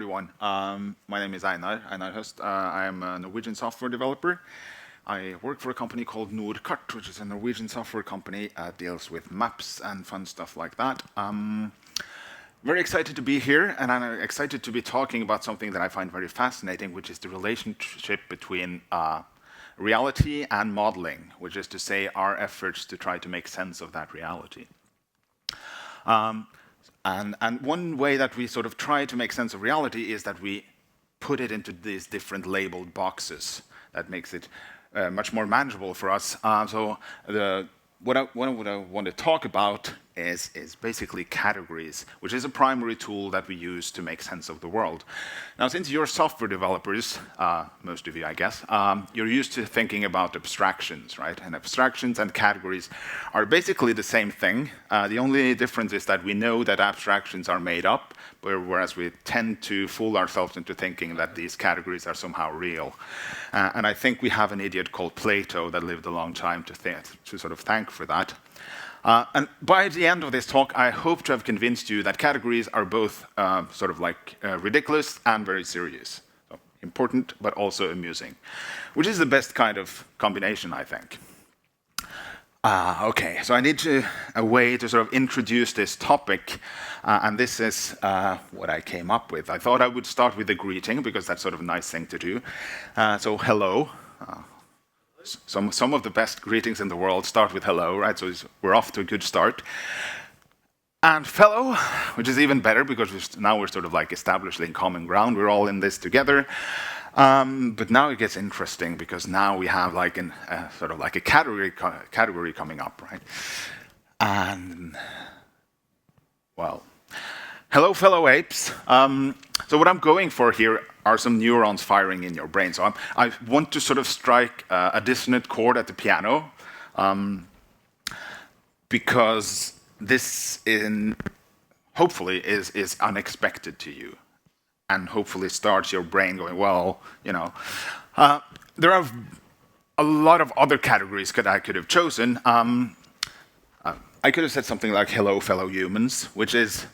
everyone. My name is Einar Høst. I am a Norwegian software developer. I work for a company called Nordkart, which is a Norwegian software company that deals with maps and fun stuff like that. Very excited to be here, and I'm excited to be talking about something that I find very fascinating, which is the relationship between reality and modeling, which is to say our efforts to try to make sense of that reality. And one way that we sort of try to make sense of reality is that we put it into these different labeled boxes. That makes it much more manageable for us. What I want to talk about is basically categories, which is a primary tool that we use to make sense of the world. Now, since you're software developers, most of you, I guess, you're used to thinking about abstractions, right? And abstractions and categories are basically the same thing. The only difference is that we know that abstractions are made up, whereas we tend to fool ourselves into thinking that these categories are somehow real. And I think we have an idiot called Plato that lived a long time to sort of thank for that. And by the end of this talk, I hope to have convinced you that categories are both sort of like ridiculous and very serious. So important, but also amusing, which is the best kind of combination, I think. Okay, so I need a way to sort of introduce this topic, and this is what I came up with. I thought I would start with a greeting, because that's sort of a nice thing to do. So hello. Some of the best greetings in the world start with hello, right? So we're off to a good start. And fellow, which is even better, because now we're sort of like establishing common ground. We're all in this together. But now it gets interesting, because now we have like sort of like a category coming up, right? And well, hello, fellow apes. So what I'm going for here are some neurons firing in your brain. So I want to sort of strike a dissonant chord at the piano, because this hopefully is unexpected to you, and hopefully starts your brain going, well, you know. There are a lot of other categories that I could have chosen. I could have said something like hello, fellow humans, which is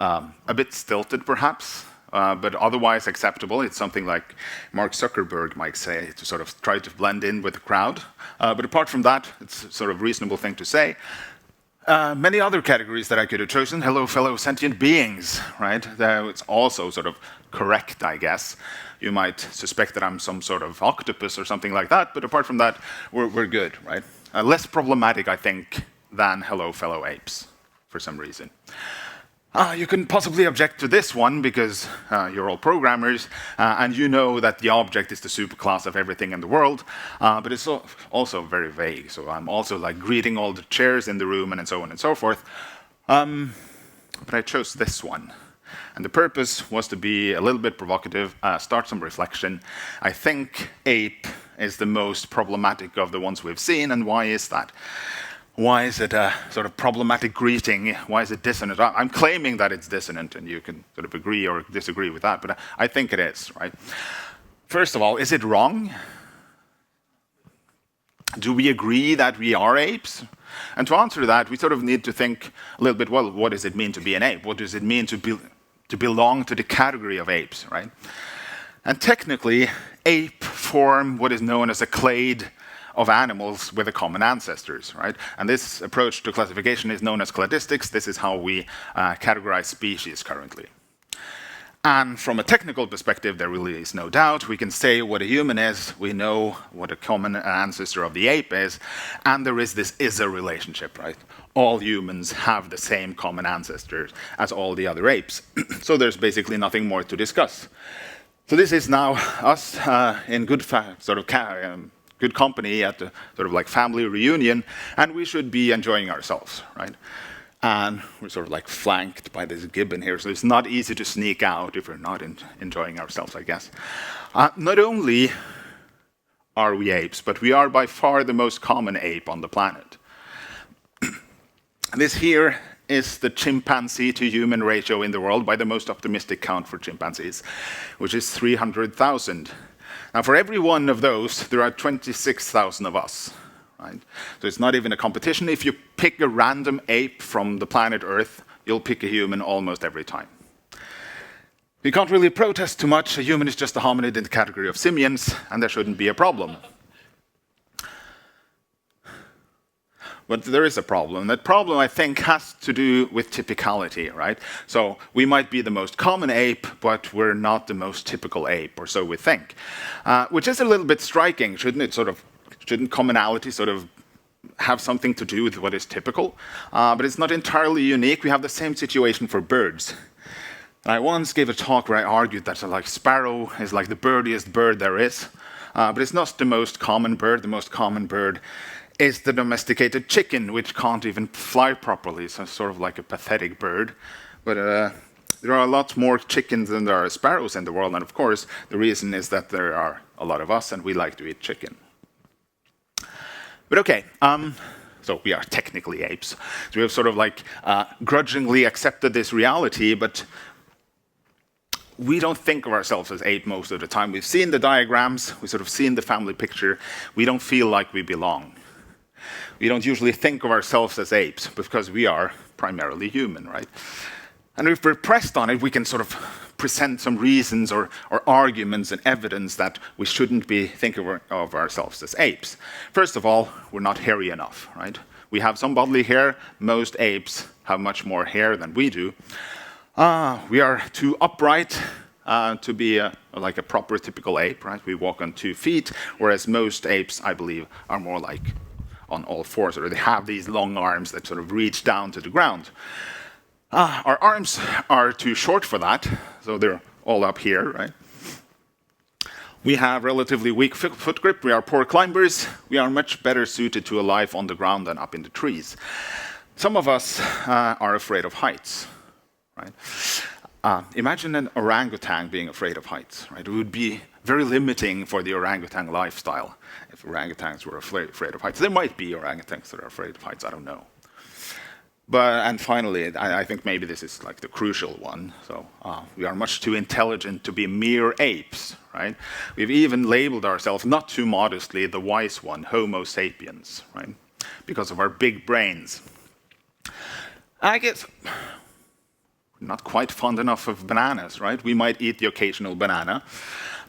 a bit stilted, perhaps, but otherwise acceptable. It's something like Mark Zuckerberg might say, to sort of try to blend in with the crowd. But apart from that, it's a sort of reasonable thing to say. Many other categories that I could have chosen. Hello, fellow sentient beings, right? It's also sort of correct, I guess. You might suspect that I'm some sort of octopus or something like that, but apart from that, we're good, right? Less problematic, I think, than hello, fellow apes, for some reason. You couldn't possibly object to this one, because you're all programmers, and you know that the object is the superclass of everything in the world, but it's also very vague. So I'm also like greeting all the chairs in the room and so on and so forth. But I chose this one. And the purpose was to be a little bit provocative, start some reflection. I think ape is the most problematic of the ones we've seen, and why is that? Why is it a sort of problematic greeting? Why is it dissonant? I'm claiming that it's dissonant, and you can sort of agree or disagree with that, but I think it is, right? First of all, is it wrong? Do we agree that we are apes? And to answer that, we sort of need to think a little bit, well, what does it mean to be an ape? What does it mean to belong to the category of apes, right? And technically, ape form what is known as a clade of animals with a common ancestors, right? And this approach to classification is known as cladistics. This is how we categorize species currently. And from a technical perspective, there really is no doubt. We can say what a human is, we know what a common ancestor of the ape is, and there is this is-a relationship, right? All humans have the same common ancestors as all the other apes. So there's basically nothing more to discuss. So this is now us in good good company at the sort of like family reunion, and we should be enjoying ourselves, right? And we're sort of like flanked by this gibbon here, so it's not easy to sneak out if we're not enjoying ourselves, I guess. Not only are we apes, but we are by far the most common ape on the planet. This here is the chimpanzee to human ratio in the world by the most optimistic count for chimpanzees, which is 300,000. Now, for every one of those, there are 26,000 of us, right? So it's not even a competition. If you pick a random ape from the planet Earth, you'll pick a human almost every time. You can't really protest too much. A human is just a hominid in the category of simians, and there shouldn't be a problem. But there is a problem. That problem, I think, has to do with typicality, right? So we might be the most common ape, but we're not the most typical ape, or so we think. Which is a little bit striking, shouldn't it? Shouldn't commonality sort of have something to do with what is typical? But it's not entirely unique. We have the same situation for birds. I once gave a talk where I argued that sparrow is like the birdiest bird there is, but it's not the most common bird. The most common bird is the domesticated chicken, which can't even fly properly, so it's sort of like a pathetic bird. But there are a lot more chickens than there are sparrows in the world, and of course the reason is that there are a lot of us and we like to eat chicken. But okay, so we are technically apes. So we have sort of grudgingly accepted this reality, but we don't think of ourselves as ape most of the time. We've seen the diagrams, we've sort of seen the family picture. We don't feel like we belong. We don't usually think of ourselves as apes because we are primarily human, right? And if we're pressed on it, we can sort of present some reasons or arguments and evidence that we shouldn't be thinking of ourselves as apes. First of all, we're not hairy enough, right? We have some bodily hair. Most apes have much more hair than we do. We are too upright to be like a proper typical ape, right? We walk on 2 feet, whereas most apes, I believe, are more like on all fours, or they have these long arms that sort of reach down to the ground. Our arms are too short for that, so they're all up here, right? We have relatively weak foot grip. We are poor climbers. We are much better suited to a life on the ground than up in the trees. Some of us are afraid of heights. Right? Imagine an orangutan being afraid of heights. Right? It would be very limiting for the orangutan lifestyle if orangutans were afraid of heights. There might be orangutans that are afraid of heights. I don't know. And finally, I think maybe this is like the crucial one. So we are much too intelligent to be mere apes. Right? We've even labeled ourselves, not too modestly, the wise one, Homo sapiens, right? Because of our big brains. I guess not quite fond enough of bananas, right? We might eat the occasional banana,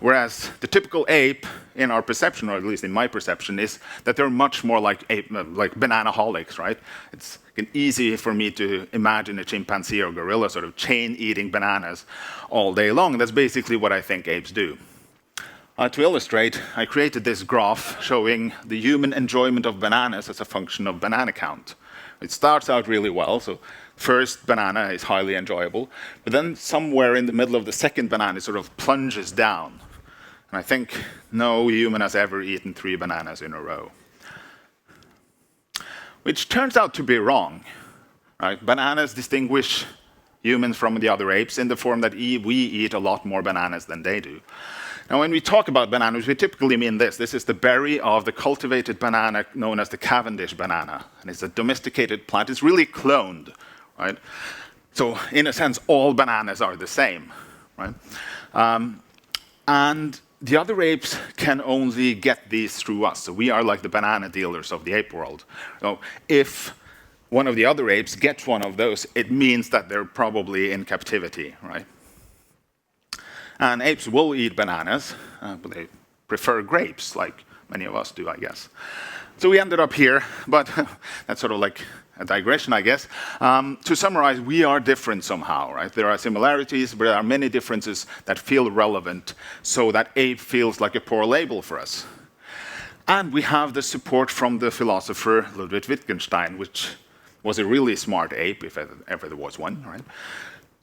whereas the typical ape, in our perception, or at least in my perception, is that they're much more like bananaholics, right? It's easy for me to imagine a chimpanzee or gorilla sort of chain-eating bananas all day long. That's basically what I think apes do. To illustrate, I created this graph showing the human enjoyment of bananas as a function of banana count. It starts out really well, so first banana is highly enjoyable, but then somewhere in the middle of the second banana it sort of plunges down. And I think no human has ever eaten 3 bananas in a row. Which turns out to be wrong. Right? Bananas distinguish humans from the other apes in the form that we eat a lot more bananas than they do. Now, when we talk about bananas, we typically mean this. This is the berry of the cultivated banana known as the Cavendish banana. And it's a domesticated plant. It's really cloned, right? So, in a sense, all bananas are the same, right? And the other apes can only get these through us. So we are like the banana dealers of the ape world. So if one of the other apes gets one of those, it means that they're probably in captivity, right? And apes will eat bananas, but they prefer grapes, like many of us do, I guess. So we ended up here, but that's sort of like a digression, I guess. To summarize, we are different somehow, right? There are similarities, but there are many differences that feel relevant, so that ape feels like a poor label for us. And we have the support from the philosopher Ludwig Wittgenstein, which was a really smart ape, if ever there was one, right?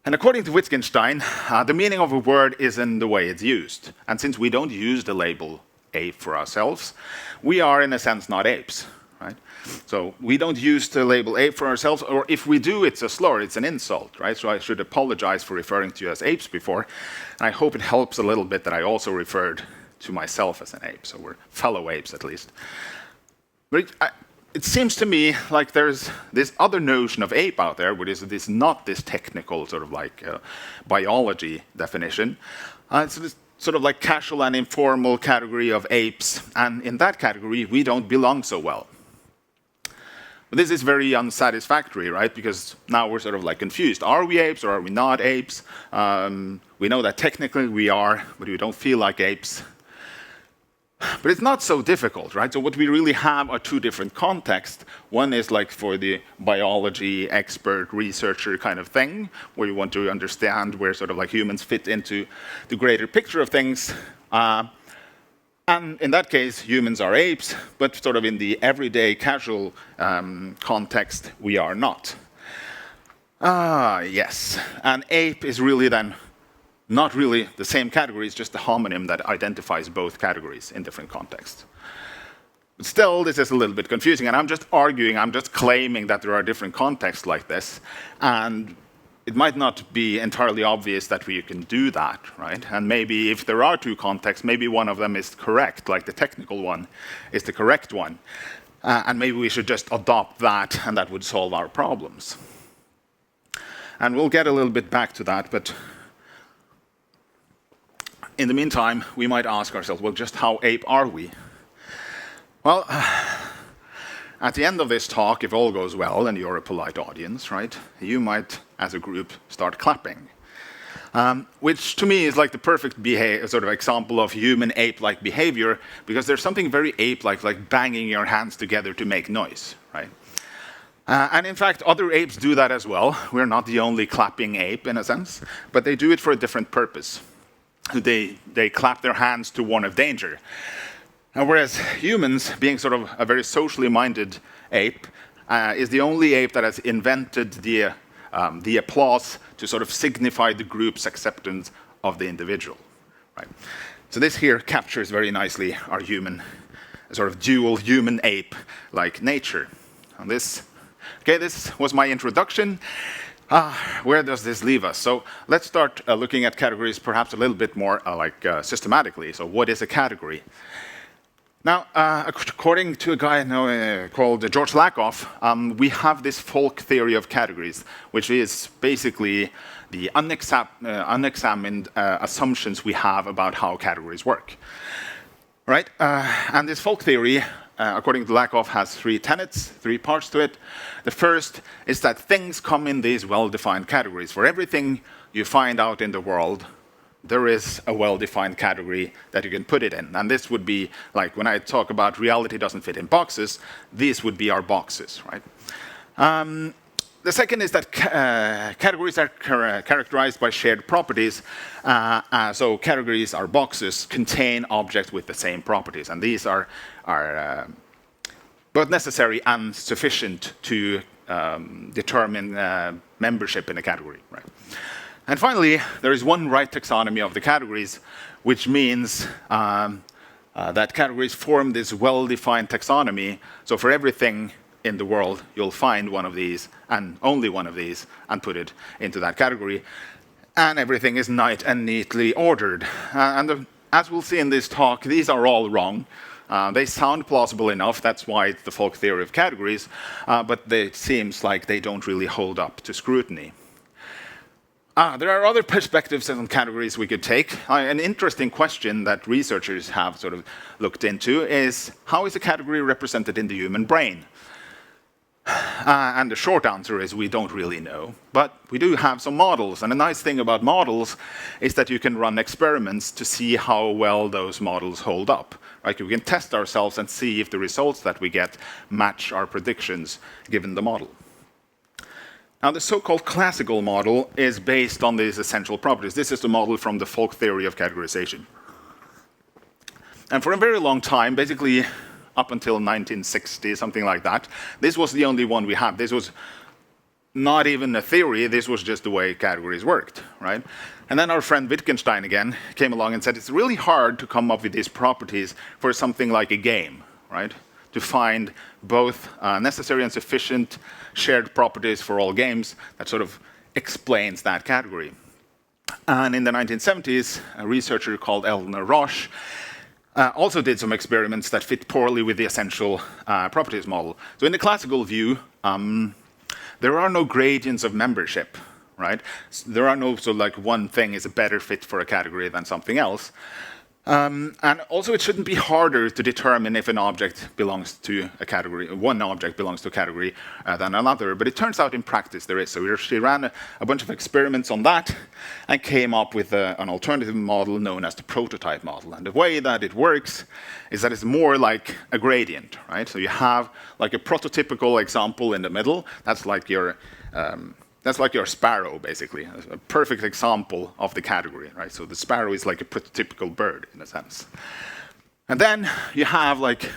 And according to Wittgenstein, the meaning of a word is in the way it's used. And since we don't use the label ape for ourselves, we are, in a sense, not apes, right? So we don't use the label ape for ourselves, or if we do, it's a slur, it's an insult, right? So I should apologize for referring to you as apes before. And I hope it helps a little bit that I also referred to myself as an ape, so we're fellow apes at least. But it seems to me like there's this other notion of ape out there, which is not this technical sort of like biology definition. It's this sort of like casual and informal category of apes, and in that category we don't belong so well. But this is very unsatisfactory, right? Because now we're sort of like confused. Are we apes or are we not apes? We know that technically we are, but we don't feel like apes. But it's not so difficult, right? So what we really have are two different contexts. One is like for the biology expert researcher kind of thing, where you want to understand where sort of like humans fit into the greater picture of things. And in that case, humans are apes, but sort of in the everyday casual context, we are not. Yes, an ape is really then not really the same category, it's just a homonym that identifies both categories in different contexts. But still, this is a little bit confusing, and I'm just arguing, I'm just claiming that there are different contexts like this, and it might not be entirely obvious that we can do that, right? And maybe if there are two contexts, maybe one of them is correct, like the technical one is the correct one, and maybe we should just adopt that, and that would solve our problems. And we'll get a little bit back to that, but in the meantime, we might ask ourselves, well, just how ape are we? Well, at the end of this talk, if all goes well and you're a polite audience, right, you might, as a group, start clapping. Which to me is like the perfect sort of example of human ape-like behavior, because there's something very ape-like, like banging your hands together to make noise, right? And in fact, other apes do that as well. We're not the only clapping ape, in a sense, but they do it for a different purpose. They clap their hands to warn of danger. And whereas humans, being sort of a very socially minded ape, is the only ape that has invented the applause to sort of signify the group's acceptance of the individual. Right? So this here captures very nicely our human, sort of dual human-ape-like nature. And this was my introduction. Where does this leave us? So let's start looking at categories perhaps a little bit more systematically. So what is a category? Now, according to a guy called George Lakoff, we have this folk theory of categories, which is basically the unexamined assumptions we have about how categories work. Right? And this folk theory, according to Lakoff, has three tenets, three parts to it. The first is that things come in these well-defined categories. For everything you find out in the world, there is a well-defined category that you can put it in. And this would be, like when I talk about reality doesn't fit in boxes, these would be our boxes, right? The second is that categories are characterized by shared properties. So categories are boxes, contain objects with the same properties. And these are both necessary and sufficient to determine membership in a category. Right? And finally, there is one right taxonomy of the categories, which means that categories form this well-defined taxonomy. So for everything in the world, you'll find one of these, and only one of these, and put it into that category. And everything is nice and neatly ordered. As we'll see in this talk, these are all wrong. They sound plausible enough, that's why it's the folk theory of categories, but it seems like they don't really hold up to scrutiny. There are other perspectives on categories we could take. An interesting question that researchers have sort of looked into is, how is a category represented in the human brain? And the short answer is we don't really know, but we do have some models. And the nice thing about models is that you can run experiments to see how well those models hold up. Right? We can test ourselves and see if the results that we get match our predictions given the model. Now, the so-called classical model is based on these essential properties. This is the model from the folk theory of categorization. And for a very long time, basically up until 1960, something like that, this was the only one we had. This was not even a theory, this was just the way categories worked, right? And then our friend Wittgenstein again came along and said it's really hard to come up with these properties for something like a game, right? To find both necessary and sufficient shared properties for all games that sort of explains that category. And in the 1970s, a researcher called Einar Høst also did some experiments that fit poorly with the essential properties model. So in the classical view, there are no gradients of membership, right? There are no, so like one thing is a better fit for a category than something else. And also, it shouldn't be harder to determine if an object belongs to a category, one object belongs to a category than another. But it turns out in practice there is. So we actually ran a bunch of experiments on that and came up with an alternative model known as the prototype model. And the way that it works is that it's more like a gradient, right? So you have like a prototypical example in the middle. That's like your sparrow, basically, a perfect example of the category, right? So the sparrow is like a prototypical bird, in a sense. And then you have, like,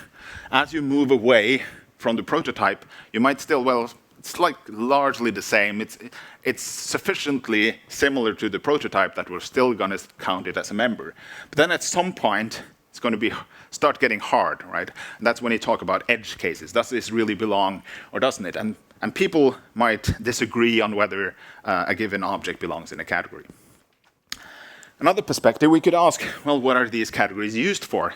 as you move away from the prototype, you might still, well, it's like largely the same. It's sufficiently similar to the prototype that we're still going to count it as a member. But then at some point, it's going to start getting hard, right? And that's when you talk about edge cases. Does this really belong or doesn't it? And people might disagree on whether a given object belongs in a category. Another perspective, we could ask, well, what are these categories used for?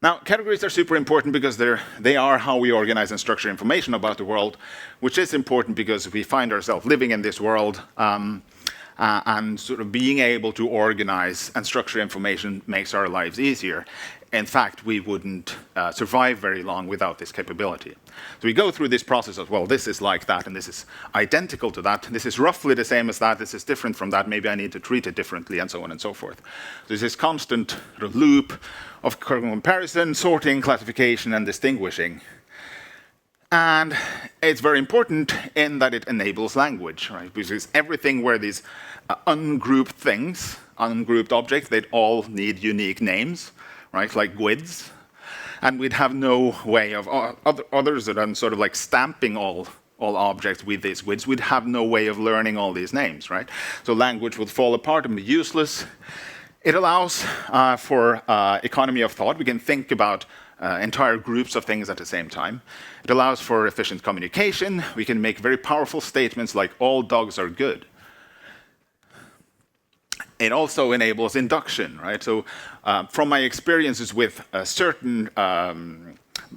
Now, categories are super important because they are how we organize and structure information about the world, which is important because we find ourselves living in this world, and sort of being able to organize and structure information makes our lives easier. In fact, we wouldn't survive very long without this capability. So we go through this process of, well, this is like that, and this is identical to that. This is roughly the same as that. This is different from that. Maybe I need to treat it differently, and so on and so forth. There's this constant sort of loop of comparison, sorting, classification, and distinguishing. And it's very important in that it enables language, right? Because everything where these ungrouped things, ungrouped objects, they'd all need unique names, right? Like GUIDs. And we'd have no way of, others that are sort of like stamping all objects with these GUIDs, we'd have no way of learning all these names, right? So language would fall apart and be useless. It allows for economy of thought. We can think about entire groups of things at the same time. It allows for efficient communication. We can make very powerful statements like, all dogs are good. It also enables induction, right? So from my experiences with certain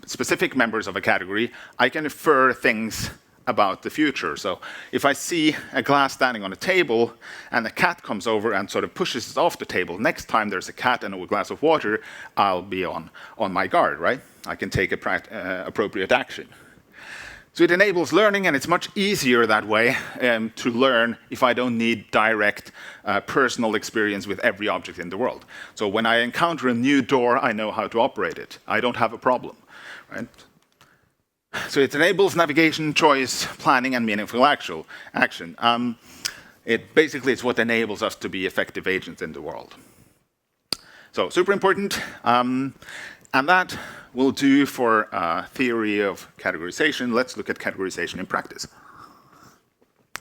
specific members of a category, I can infer things about the future. So if I see a glass standing on a table and a cat comes over and sort of pushes it off the table, next time there's a cat and a glass of water, I'll be on my guard, right? I can take appropriate action. So it enables learning, and it's much easier that way to learn if I don't need direct personal experience with every object in the world. So when I encounter a new door, I know how to operate it. I don't have a problem, right? So it enables navigation, choice, planning, and meaningful action. Basically, it's what enables us to be effective agents in the world. So super important. And that will do for theory of categorization. Let's look at categorization in practice.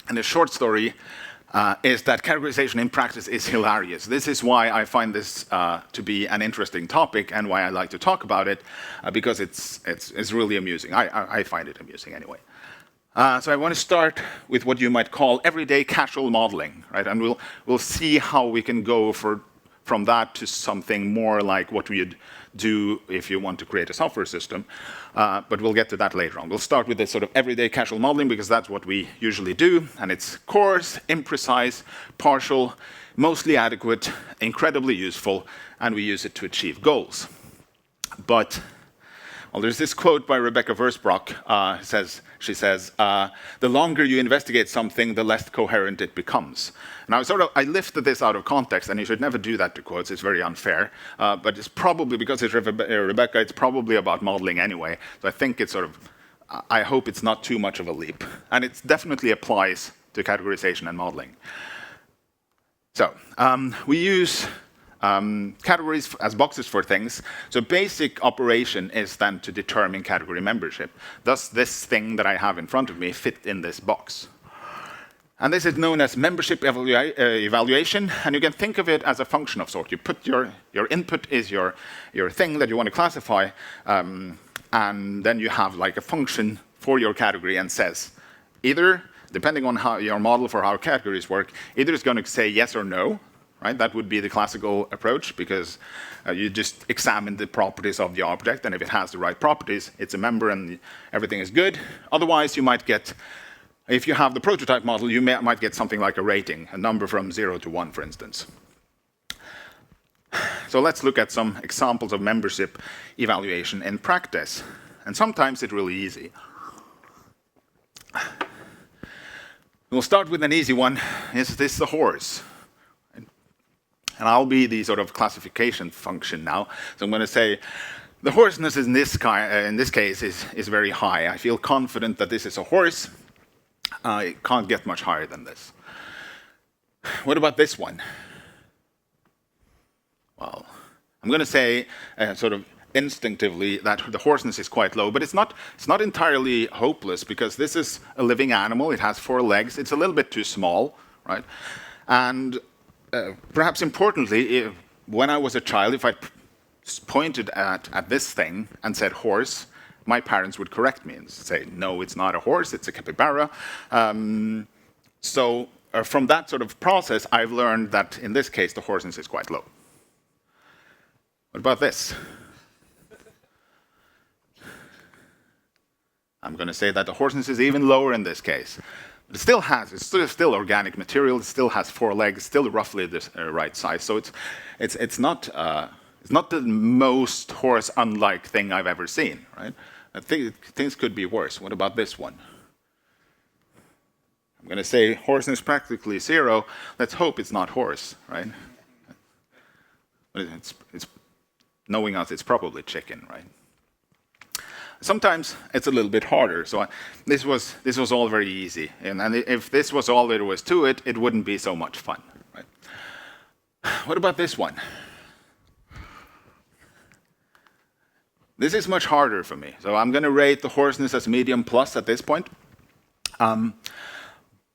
And the short story is that categorization in practice is hilarious. This is why I find this to be an interesting topic and why I like to talk about it, because it's really amusing. I find it amusing anyway. So I want to start with what you might call everyday casual modeling, right? And we'll see how we can go from that to something more like what we'd do if you want to create a software system. But we'll get to that later on. We'll start with this sort of everyday casual modeling because that's what we usually do. And it's coarse, imprecise, partial, mostly adequate, incredibly useful, and we use it to achieve goals. But well, there's this quote by Rebecca Versbrock. She says, the longer you investigate something, the less coherent it becomes. And I lifted this out of context, and you should never do that to quotes. It's very unfair. But it's probably, because it's Rebecca, it's probably about modeling anyway. So I think it's I hope it's not too much of a leap. And it definitely applies to categorization and modeling. So we use categories as boxes for things. So basic operation is then to determine category membership. Does this thing that I have in front of me fit in this box? And this is known as membership evaluation, and you can think of it as a function of sort. You put your input is your thing that you want to classify, and then you have like a function for your category and says, either, depending on how your model for how categories work, either it's going to say yes or no, right? That would be the classical approach, because you just examine the properties of the object, and if it has the right properties, it's a member and everything is good. Otherwise, you might get, if you have the prototype model, you might get something like a rating, a number from 0 to 1, for instance. So let's look at some examples of membership evaluation in practice. And sometimes it's really easy. We'll start with an easy one. Is this the horse? And I'll be the sort of classification function now. So I'm going to say the horseness in this case is very high. I feel confident that this is a horse. It can't get much higher than this. What about this one? Well, I'm going to say sort of instinctively that the horseness is quite low, but it's not entirely hopeless because this is a living animal. It has 4 legs. It's a little bit too small, right? And perhaps importantly, when I was a child, if I pointed at this thing and said horse, my parents would correct me and say, no, it's not a horse, it's a capybara. So from that sort of process, I've learned that in this case, the horseness is quite low. What about this? I'm going to say that the horseness is even lower in this case. But it's still organic material, it still has 4 legs, still roughly the right size. So it's not the most horse-unlike thing I've ever seen, right? I think things could be worse. What about this one? I'm going to say horseness practically 0. Let's hope it's not horse, right? But it's knowing us, it's probably chicken, right? Sometimes it's a little bit harder. So this was all very easy, and if this was all there was to it, it wouldn't be so much fun, right? What about this one? This is much harder for me. So I'm going to rate the horseness as medium plus at this point.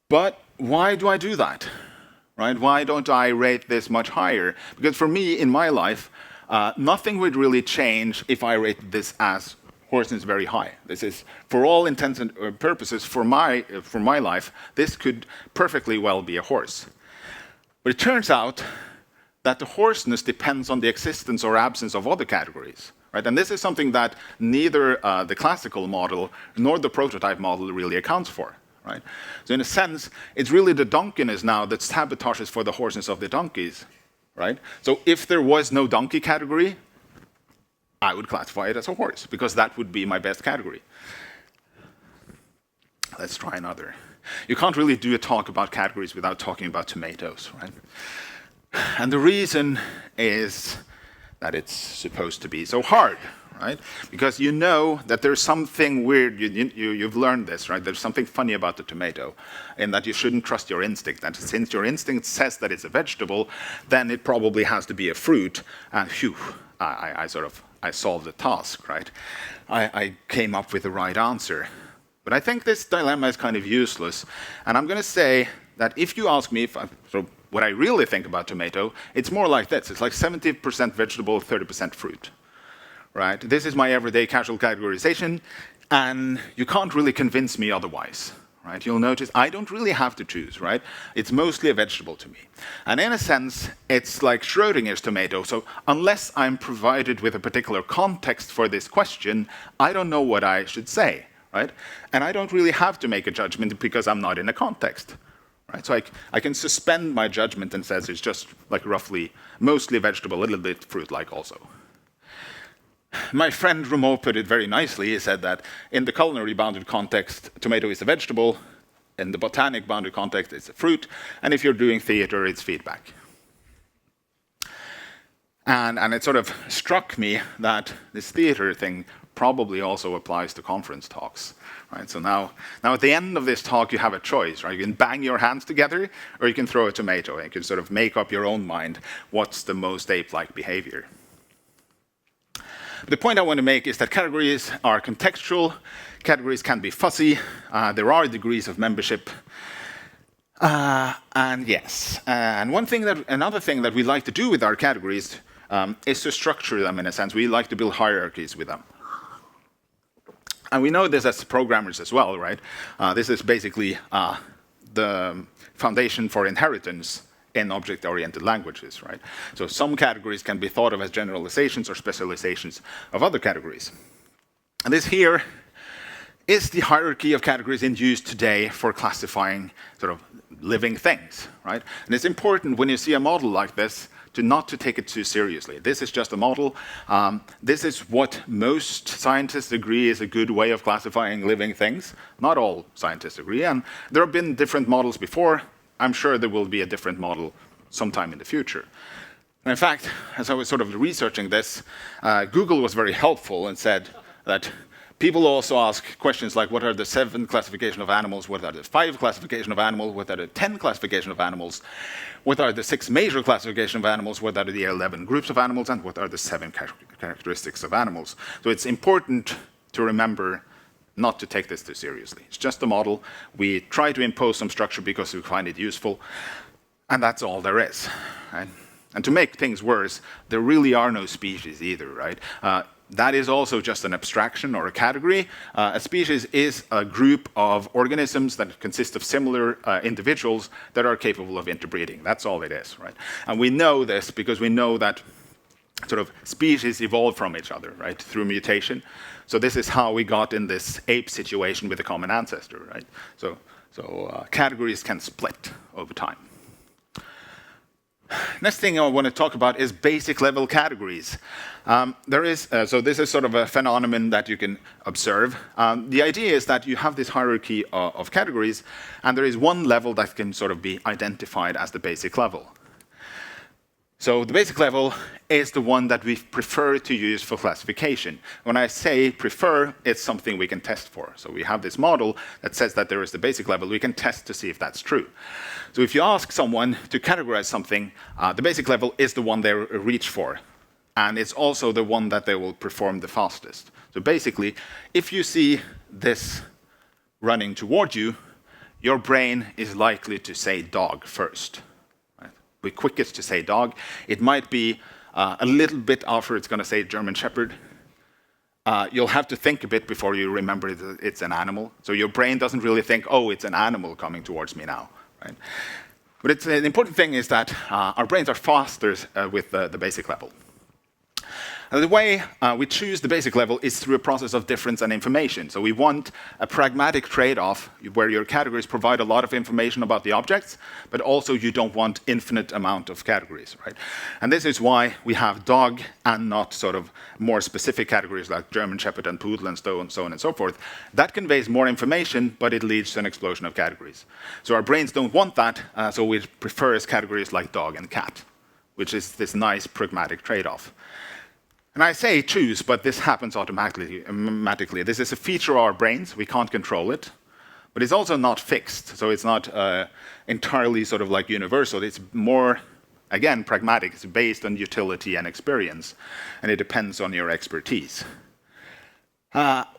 But why do I do that? Right? Why don't I rate this much higher? Because for me, in my life, nothing would really change if I rated this as horseness very high. This is, for all intents and purposes, for my life, this could perfectly well be a horse. But it turns out that the horseness depends on the existence or absence of other categories. Right? And this is something that neither the classical model nor the prototype model really accounts for. Right? So in a sense, it's really the donkeyness now that sabotages for the horseness of the donkeys. Right? So if there was no donkey category, I would classify it as a horse, because that would be my best category. Let's try another. You can't really do a talk about categories without talking about tomatoes, right? And the reason is that it's supposed to be so hard, right? Because you know that there's something weird, you've learned this, right? There's something funny about the tomato, in that you shouldn't trust your instinct. And since your instinct says that it's a vegetable, then it probably has to be a fruit, and phew, I solved the task, right? I came up with the right answer. But I think this dilemma is kind of useless. And I'm going to say that if you ask me what I really think about tomato, it's more like this. It's like 70% vegetable, 30% fruit, right? This is my everyday casual categorization, and you can't really convince me otherwise. Right? You'll notice I don't really have to choose, right? It's mostly a vegetable to me. And in a sense, it's like Schrödinger's tomato. So unless I'm provided with a particular context for this question, I don't know what I should say, right? And I don't really have to make a judgment because I'm not in a context, right? So I can suspend my judgment and says it's just like roughly mostly vegetable, a little bit fruit-like also. My friend Rameau put it very nicely. He said that in the culinary bounded context, tomato is a vegetable. In the botanic bounded context, it's a fruit. And if you're doing theater, it's feedback. And it sort of struck me that this theater thing probably also applies to conference talks. Right? So now at the end of this talk, you have a choice. Right? You can bang your hands together, or you can throw a tomato. And you can sort of make up your own mind what's the most ape-like behavior. The point I want to make is that categories are contextual, categories can be fuzzy, there are degrees of membership, and yes. And another thing that we like to do with our categories is to structure them in a sense. We like to build hierarchies with them. And we know this as programmers as well, right? This is basically the foundation for inheritance in object-oriented languages, right? So some categories can be thought of as generalizations or specializations of other categories. And this here is the hierarchy of categories in use today for classifying sort of living things, right? And it's important when you see a model like this not to take it too seriously. This is just a model. This is what most scientists agree is a good way of classifying living things. Not all scientists agree, and there have been different models before. I'm sure there will be a different model sometime in the future. And in fact, as I was sort of researching this, Google was very helpful and said that people also ask questions like, what are the 7 classification of animals? What are the 5 classification of animals? What are the 10 classification of animals? What are the 6 major classification of animals? What are the 11 groups of animals? And what are the 7 characteristics of animals? So it's important to remember not to take this too seriously. It's just a model. We try to impose some structure because we find it useful, and that's all there is. Right? And to make things worse, there really are no species either, right? That is also just an abstraction or a category. A species is a group of organisms that consist of similar individuals that are capable of interbreeding. That's all it is, right? And we know this because we know that sort of species evolve from each other, right, through mutation. So this is how we got in this ape situation with a common ancestor, right? So categories can split over time. Next thing I want to talk about is basic level categories. So this is sort of a phenomenon that you can observe. The idea is that you have this hierarchy of categories, and there is one level that can sort of be identified as the basic level. So the basic level is the one that we prefer to use for classification. When I say prefer, it's something we can test for. So we have this model that says that there is the basic level. We can test to see if that's true. So if you ask someone to categorize something, the basic level is the one they reach for. And it's also the one that they will perform the fastest. So basically, if you see this running toward you, your brain is likely to say dog first. Be quickest to say dog. It might be a little bit after it's going to say German Shepherd. You'll have to think a bit before you remember it's an animal. So your brain doesn't really think, oh, it's an animal coming towards me now. Right? But the important thing is that our brains are faster with the basic level. And the way we choose the basic level is through a process of difference and information. So we want a pragmatic trade-off where your categories provide a lot of information about the objects, but also you don't want infinite amount of categories, right? And this is why we have dog and not sort of more specific categories like German Shepherd and Poodle and so on and so forth. That conveys more information, but it leads to an explosion of categories. So our brains don't want that, so we prefer categories like dog and cat, which is this nice pragmatic trade-off. And I say choose, but this happens automatically. This is a feature of our brains. We can't control it. But it's also not fixed. So it's not entirely sort of like universal. It's more, again, pragmatic. It's based on utility and experience. And it depends on your expertise.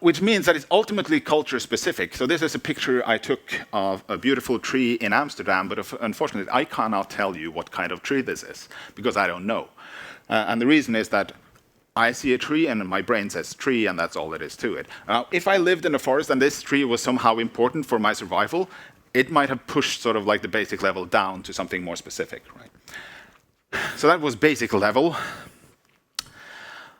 Which means that it's ultimately culture specific. So this is a picture I took of a beautiful tree in Amsterdam. But unfortunately, I cannot tell you what kind of tree this is because I don't know. And the reason is that I see a tree and my brain says tree and that's all there is to it. If I lived in a forest and this tree was somehow important for my survival, it might have pushed sort of like the basic level down to something more specific, right? So that was basic level.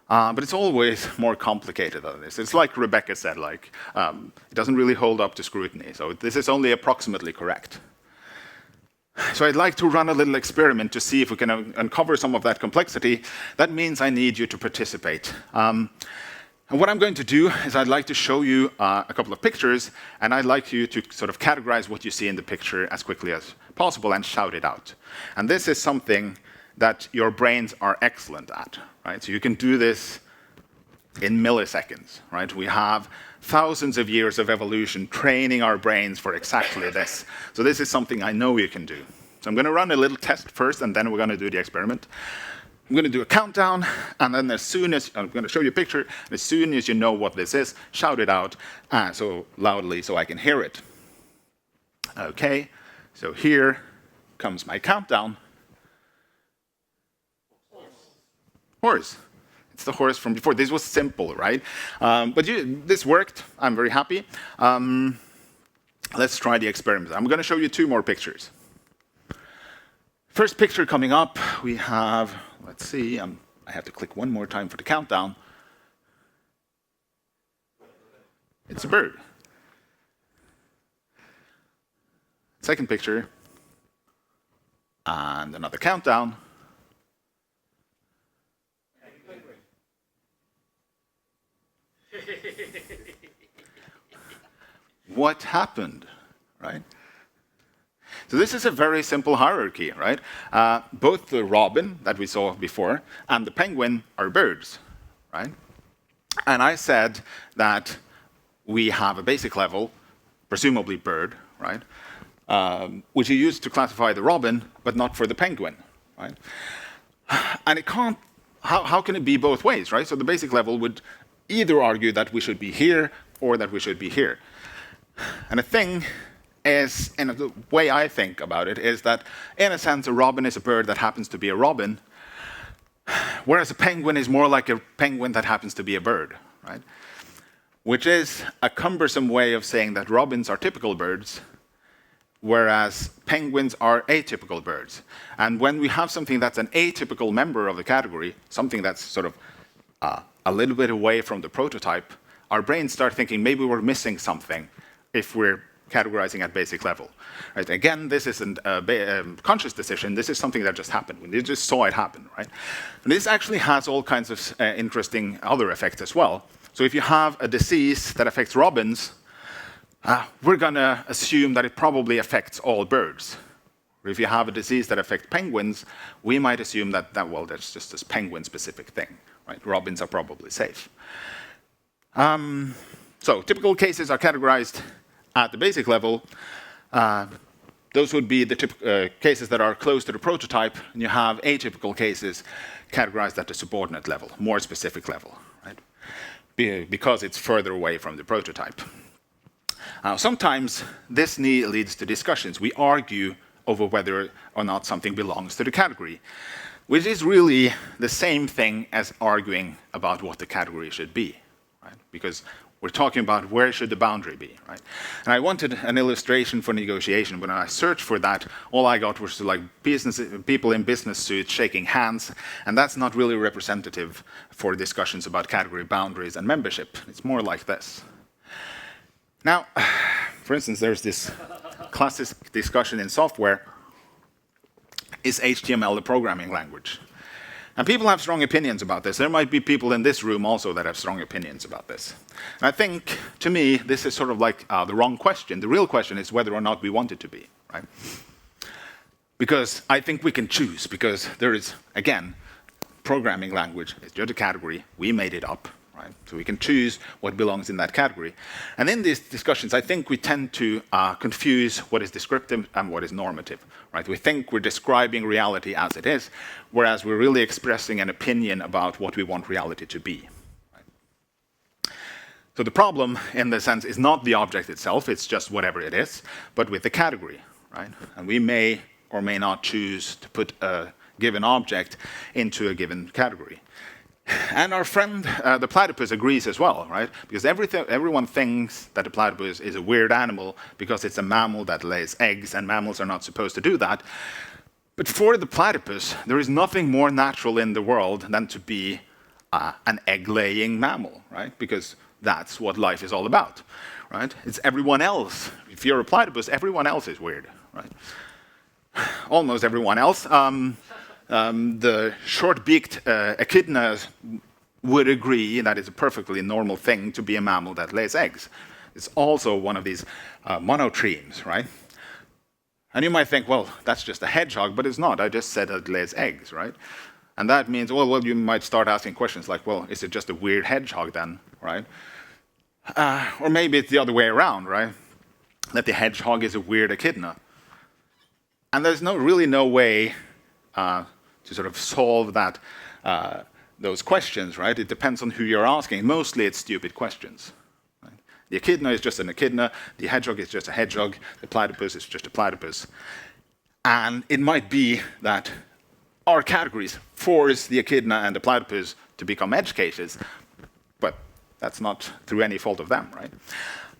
But it's always more complicated than this. It's like Rebecca said, like, it doesn't really hold up to scrutiny. So this is only approximately correct. So I'd like to run a little experiment to see if we can uncover some of that complexity. That means I need you to participate. And what I'm going to do is I'd like to show you a couple of pictures, and I'd like you to sort of categorize what you see in the picture as quickly as possible and shout it out. And this is something that your brains are excellent at, right? So you can do this in milliseconds, right? We have thousands of years of evolution training our brains for exactly this. So this is something I know you can do. So I'm going to run a little test first, and then we're going to do the experiment. I'm going to do a countdown, and then as soon as I'm going to show you a picture, and as soon as you know what this is, shout it out so loudly so I can hear it. Okay, so here comes my countdown. Horse. It's the horse from before. This was simple, right? But this worked. I'm very happy. Let's try the experiment. I'm going to show you 2 more pictures. First picture coming up, we have, let's see, I have to click one more time for the countdown. It's a bird. Second picture, and another countdown. what happened, right? So this is a very simple hierarchy, right? Both the robin that we saw before and the penguin are birds, right? And I said that we have a basic level, presumably bird, right? Which you use to classify the robin, but not for the penguin, right? And it can't, how can it be both ways, right? So the basic level would either argue that we should be here or that we should be here. And the thing is, in the way I think about it, is that in a sense a robin is a bird that happens to be a robin, whereas a penguin is more like a penguin that happens to be a bird, right? Which is a cumbersome way of saying that robins are typical birds, whereas penguins are atypical birds. And when we have something that's an atypical member of the category, something that's sort of a little bit away from the prototype, our brains start thinking maybe we're missing something if we're categorizing at basic level. Right? Again, this isn't a conscious decision. This is something that just happened. We just saw it happen. Right? And this actually has all kinds of interesting other effects as well. So if you have a disease that affects robins, we're going to assume that it probably affects all birds. Or if you have a disease that affects penguins, we might assume that well, that's just this penguin-specific thing. Right? Robins are probably safe. So typical cases are categorized at the basic level. Those would be the cases that are close to the prototype, and you have atypical cases categorized at the subordinate level, more specific level, right? Because it's further away from the prototype. Sometimes this leads to discussions. We argue over whether or not something belongs to the category, which is really the same thing as arguing about what the category should be, right? Because we're talking about where should the boundary be, right? And I wanted an illustration for negotiation. When I searched for that, all I got was like people in business suits shaking hands, and that's not really representative for discussions about category boundaries and membership. It's more like this. Now, for instance, there's this classic discussion in software: is HTML a programming language? And people have strong opinions about this. There might be people in this room also that have strong opinions about this. And I think, to me, this is sort of like the wrong question. The real question is whether or not we want it to be, right? Because I think we can choose, because there is, again, programming language is just a category. We made it up, right? So we can choose what belongs in that category. And in these discussions, I think we tend to confuse what is descriptive and what is normative, right? We think we're describing reality as it is, whereas we're really expressing an opinion about what we want reality to be. Right? So the problem, in the sense, is not the object itself, it's just whatever it is, but with the category, right? And we may or may not choose to put a given object into a given category. And our friend, the platypus, agrees as well, right? Because everyone thinks that the platypus is a weird animal because it's a mammal that lays eggs, and mammals are not supposed to do that. But for the platypus, there is nothing more natural in the world than to be an egg-laying mammal, right? Because that's what life is all about, right? It's everyone else. If you're a platypus, everyone else is weird, right? Almost everyone else. The short-beaked echidnas would agree that it's a perfectly normal thing to be a mammal that lays eggs. It's also one of these monotremes, right? And you might think, well, that's just a hedgehog, but it's not. I just said it lays eggs, right? And that means, well, you might start asking questions like, well, is it just a weird hedgehog then, right? Or maybe it's the other way around, right? That the hedgehog is a weird echidna. And there's really no way to sort of solve that, those questions, right? It depends on who you're asking. Mostly it's stupid questions. Right? The echidna is just an echidna, the hedgehog is just a hedgehog, the platypus is just a platypus. And it might be that our categories force the echidna and the platypus to become edge cases, but that's not through any fault of them, right?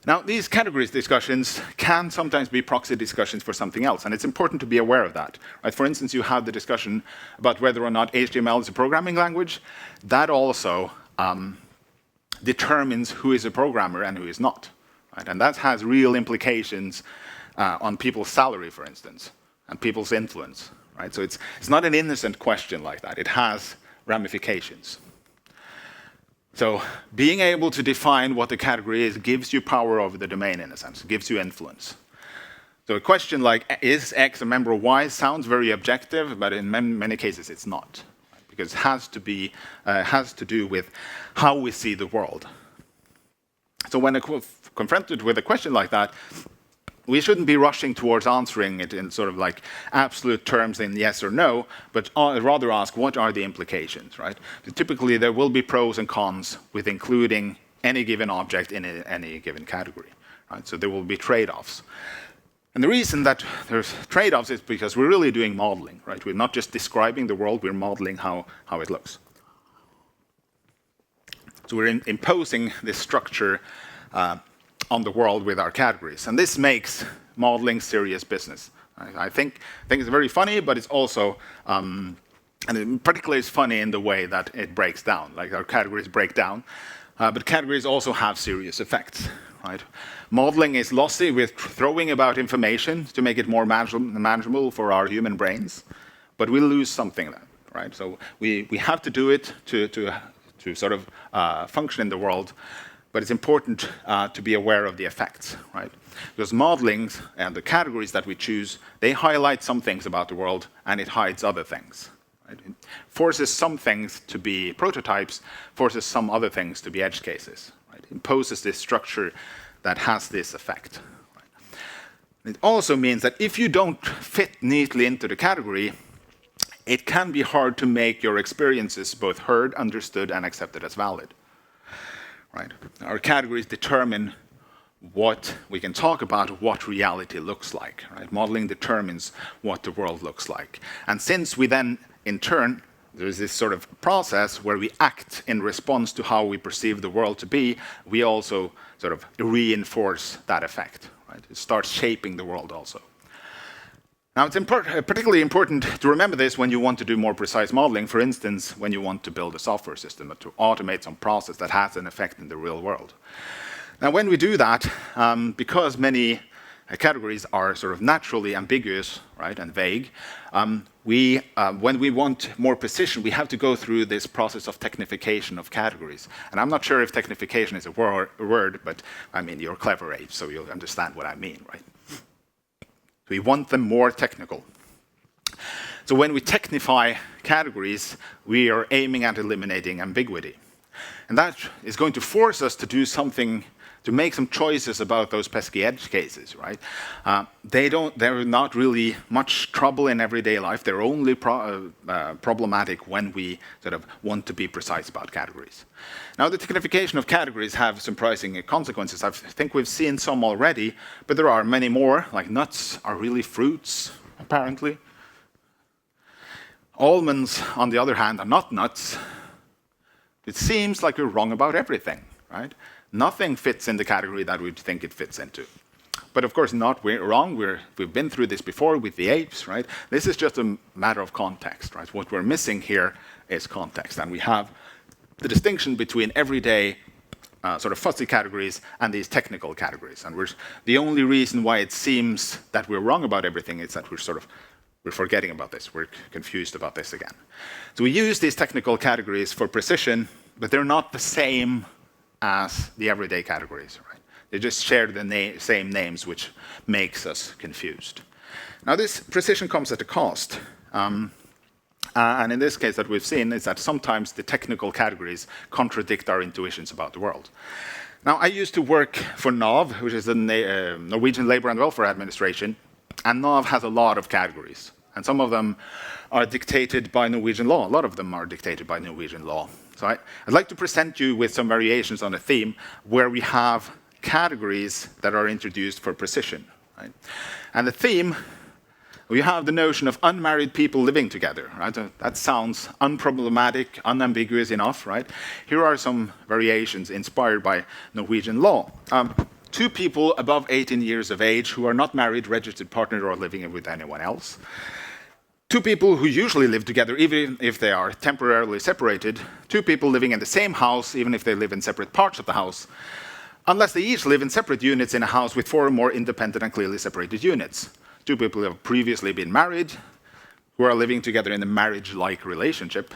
Now, these categories discussions can sometimes be proxy discussions for something else, and it's important to be aware of that. Right? For instance, you have the discussion about whether or not HTML is a programming language. That also determines who is a programmer and who is not. Right? And that has real implications on people's salary, for instance, and people's influence. Right? So it's not an innocent question like that. It has ramifications. So being able to define what the category is gives you power over the domain, in a sense. It gives you influence. So a question like, is X a member of Y, sounds very objective, but in many cases it's not. Because it has to do with how we see the world. So when confronted with a question like that, we shouldn't be rushing towards answering it in sort of like absolute terms in yes or no, but rather ask what are the implications, right? So typically there will be pros and cons with including any given object in any given category, right? So there will be trade-offs. And the reason that there's trade-offs is because we're really doing modeling, right? We're not just describing the world, we're modeling how it looks. So we're imposing this structure on the world with our categories. And this makes modeling serious business. I think it's very funny, but it's also, and it particularly is funny in the way that it breaks down, like our categories break down. But categories also have serious effects, right? Modeling is lossy with throwing about information to make it more manageable for our human brains, but we lose something then, right? So we have to do it to sort of function in the world. But it's important to be aware of the effects, right? Because modeling and the categories that we choose, they highlight some things about the world, and it hides other things. Right? It forces some things to be prototypes, forces some other things to be edge cases. Right? It imposes this structure that has this effect. Right? It also means that if you don't fit neatly into the category, it can be hard to make your experiences both heard, understood, and accepted as valid. Right? Our categories determine what we can talk about, what reality looks like. Right? Modeling determines what the world looks like. And since we then, in turn, there's this sort of process where we act in response to how we perceive the world to be, we also sort of reinforce that effect. Right? It starts shaping the world also. Now, it's particularly important to remember this when you want to do more precise modeling, for instance, when you want to build a software system to automate some process that has an effect in the real world. Now, when we do that, because many categories are sort of naturally ambiguous, right, and vague, when we want more precision, we have to go through this process of technification of categories. And I'm not sure if technification is a word, but I mean, you're clever apes, so you'll understand what I mean, right? We want them more technical. So when we technify categories, we are aiming at eliminating ambiguity. And that is going to force us to do something, to make some choices about those pesky edge cases, right? They're not really much trouble in everyday life. They're only problematic when we sort of want to be precise about categories. Now, the technification of categories have surprising consequences. I think we've seen some already, but there are many more, like nuts are really fruits, apparently. Almonds, on the other hand, are not nuts. It seems like we're wrong about everything, right? Nothing fits in the category that we think it fits into. But of course, we're wrong. We've been through this before with the apes, right? This is just a matter of context, right? What we're missing here is context. And we have the distinction between everyday sort of fuzzy categories and these technical categories. And the only reason why it seems that we're wrong about everything is that we're forgetting about this. We're confused about this again. So we use these technical categories for precision, but they're not the same as the everyday categories, right? They just share the same names, which makes us confused. Now, this precision comes at a cost. And in this case that we've seen is that sometimes the technical categories contradict our intuitions about the world. Now, I used to work for NAV, which is the Norwegian Labour and Welfare Administration, and NAV has a lot of categories. And some of them are dictated by Norwegian law. A lot of them are dictated by Norwegian law. So I'd like to present you with some variations on a theme where we have categories that are introduced for precision. Right? And the theme, we have the notion of unmarried people living together. Right? That sounds unproblematic, unambiguous enough. Right? Here are some variations inspired by Norwegian law. Two people above 18 years of age who are not married, registered partner, or living with anyone else. Two people who usually live together, even if they are temporarily separated. Two people living in the same house, even if they live in separate parts of the house, unless they each live in separate units in a house with 4 or more independent and clearly separated units. Two people who have previously been married, who are living together in a marriage-like relationship.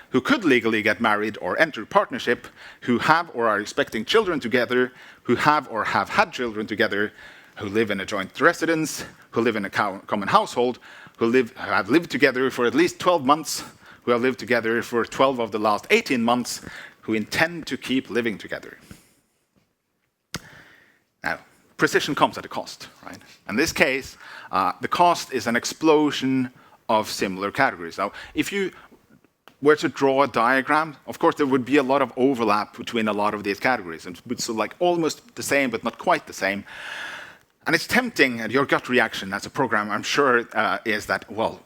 who could legally get married or enter partnership, who have or are expecting children together, who have or have had children together, who live in a joint residence, who live in a common household, who have lived together for at least 12 months, who have lived together for 12 of the last 18 months, who intend to keep living together. Now, precision comes at a cost, right? In this case, the cost is an explosion of similar categories. Now, if you were to draw a diagram, of course, there would be a lot of overlap between a lot of these categories. And it's like almost the same, but not quite the same. And it's tempting, and your gut reaction as a programmer, I'm sure, is that, well,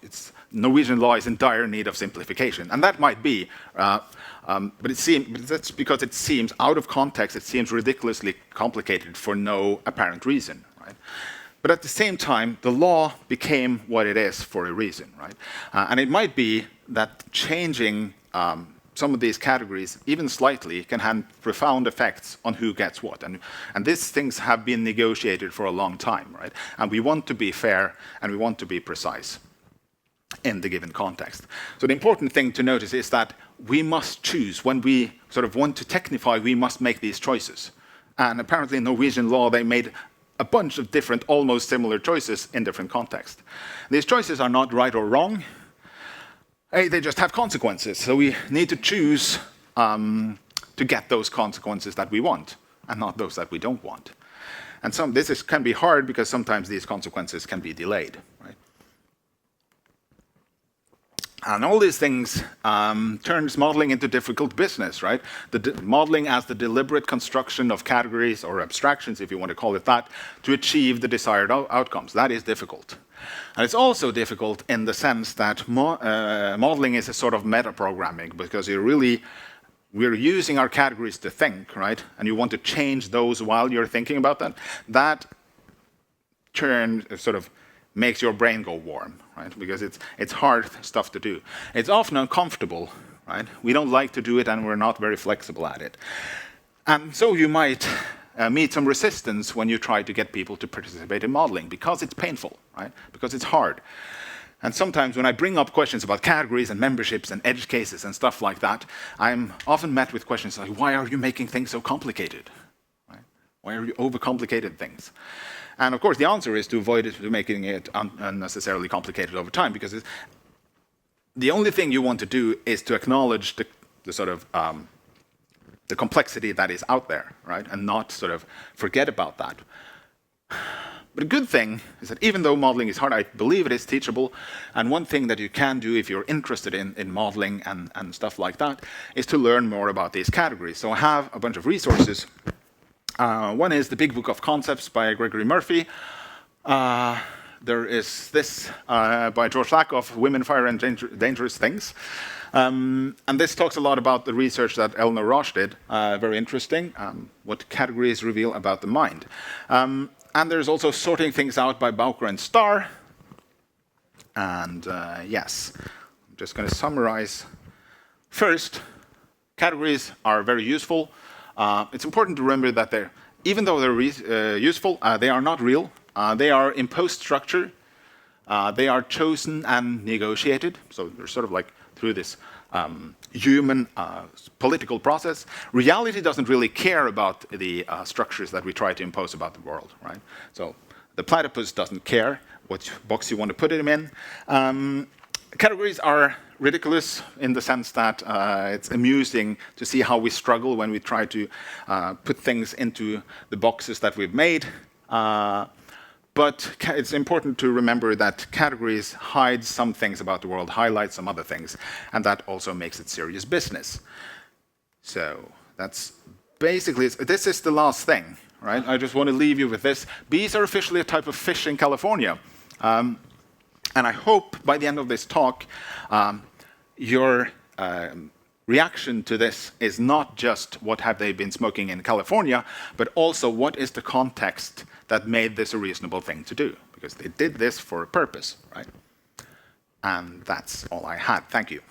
Norwegian law is in dire need of simplification. And that might be, but that's because it seems, out of context, it seems ridiculously complicated for no apparent reason, right? But at the same time, the law became what it is for a reason, right? And it might be that changing some of these categories, even slightly, can have profound effects on who gets what. And these things have been negotiated for a long time, right? And we want to be fair, and we want to be precise in the given context. So the important thing to notice is that we must choose. When we sort of want to technify, we must make these choices. And apparently in Norwegian law, they made a bunch of different, almost similar choices in different contexts. These choices are not right or wrong. They just have consequences. So we need to choose to get those consequences that we want, and not those that we don't want. And this can be hard because sometimes these consequences can be delayed, right? And all these things turns modeling into difficult business, right? Modeling as the deliberate construction of categories or abstractions, if you want to call it that, to achieve the desired outcomes. That is difficult. And it's also difficult in the sense that modeling is a sort of meta-programming, because we're using our categories to think, right? And you want to change those while you're thinking about that. That sort of makes your brain go warm, right? Because it's hard stuff to do. It's often uncomfortable, right? We don't like to do it, and we're not very flexible at it. And so you might meet some resistance when you try to get people to participate in modeling, because it's painful, right? Because it's hard. And sometimes when I bring up questions about categories and memberships and edge cases and stuff like that, I'm often met with questions like, why are you making things so complicated? Right? Why are you overcomplicating things? And of course, the answer is to avoid making it unnecessarily complicated over time, because the only thing you want to do is to acknowledge the sort of the complexity that is out there, right? And not sort of forget about that. But a good thing is that even though modeling is hard, I believe it is teachable. And one thing that you can do if you're interested in modeling and stuff like that is to learn more about these categories. So I have a bunch of resources. One is the Big Book of Concepts by Gregory Murphy. There is this by George Lakoff, Women, Fire, and Dangerous Things. And this talks a lot about the research that Eleanor Roche did. Very interesting, what categories reveal about the mind. And there's also Sorting Things Out by Bowker and Starr. And yes, I'm just going to summarize. First, categories are very useful. It's important to remember that even though they're useful, they are not real. They are imposed structure. They are chosen and negotiated. So they're sort of like through this human political process. Reality doesn't really care about the structures that we try to impose about the world, right? So the platypus doesn't care what box you want to put him in. Categories are ridiculous in the sense that it's amusing to see how we struggle when we try to put things into the boxes that we've made. But it's important to remember that categories hide some things about the world, highlight some other things, and that also makes it serious business. So that's basically, this is the last thing, right? I just want to leave you with this. Bees are officially a type of fish in California. And I hope by the end of this talk, your reaction to this is not just what have they been smoking in California, but also what is the context that made this a reasonable thing to do, because they did this for a purpose, right? And that's all I had. Thank you.